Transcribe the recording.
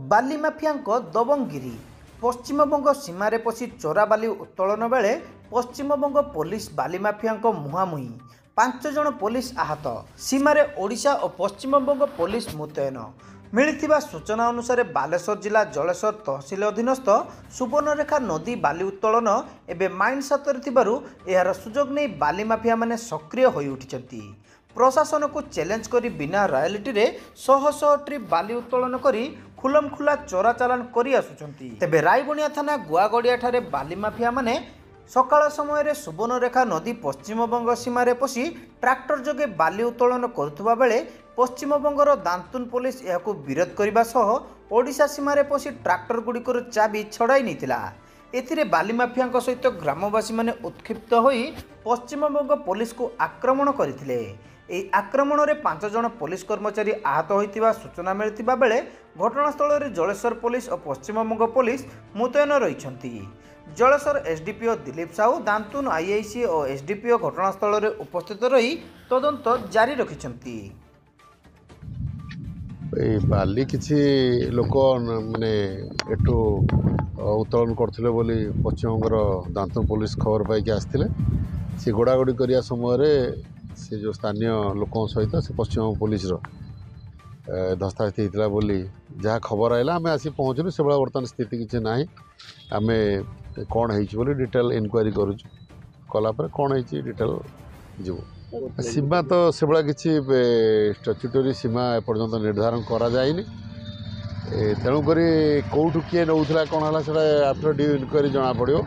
बाली mafia दबंगगिरी Paschim Banga सीमार पशि चोरा बाली उत्तोलन बेले पश्चिमबंग पुलिस बाली माफिया मुहांमुही 5 जन पुलिस आहत। सीमार ओडिशा और पश्चिमबंग पुलिस मुतयन। मिलिथिबा सूचना अनुसार बालेश्वर जिला जलेश्वर तहसिल अधीनस्थ सुवर्णरेखा नदी बाली उत्तोलन एवं माइंड सातर थिबारु एहार सुजोग नहीं बाली माफिया माने सक्रिय होई उठिचंती। प्रशासन को चैलेंज करी बिना रॉयल्टी रे शह शह ट्रिप बाली उत्तोलन करी खुलम खुला चोरा चालान करी आसुचंती। तेबे रायबनिया थाना गुआगड़िया ठारे बाली माफिया माने सकाळ समय सुवर्णरेखा नदी पश्चिमबंग सीमार पशि ट्रैक्टर जोगे बाली उत्तोलन करुवा बेले पश्चिमबंगर दांतुन पुलिस यहाकू विरोध करने सह ओडिशा सीमार पशि ट्रैक्टर गुड़िकर चाबी छड़ाई नहीं। एथिरे बाली माफिया सहित ग्रामवासी माने उत्क्षिप्त होई पश्चिमबंग पुलिस को आक्रमण करथिले। ଏହି ଆକ୍ରମଣରେ 5 ଜଣ पुलिस कर्मचारी आहत होइतिबा सूचना मिलिथिबा बेले घटनास्थल रे जलेश्वर पुलिस और पश्चिमबंग पुलिस मुतयन रहिछंती। जलेश्वर एसडीपीओ दिलीप साहू दांतुन आईआईसी और एसडीपीओ घटनास्थल रे उपस्थित रही तदंत जारी रखिछंती। बाली किसी लोक माने एठू उत्तोलन करथिले बोली पश्चिमबंगर दांतुन पुलिस खबर पाइक आसथिले। से गोड़ागोड़ी करिया समय से जो स्थानीय लोकों सहित से पश्चिमबंग पुलिस धस्ताधस्ती होता बोली जहाँ खबर आइला आम आसी पहुँचलु। से भाया बर्तमान स्थिति किसी ना आम कौन हो डिटेल इनक्वारी कलापर कौन हो डिटेल जीव सीमा तो से भाया किसी स्टाच्यूटरी सीमा एपर्यंत निर्धारण करा जाइनि। तेणुक कौटू किए नौला कौन है आफ्टर ड्यू इनक्वारी जना पड़ो।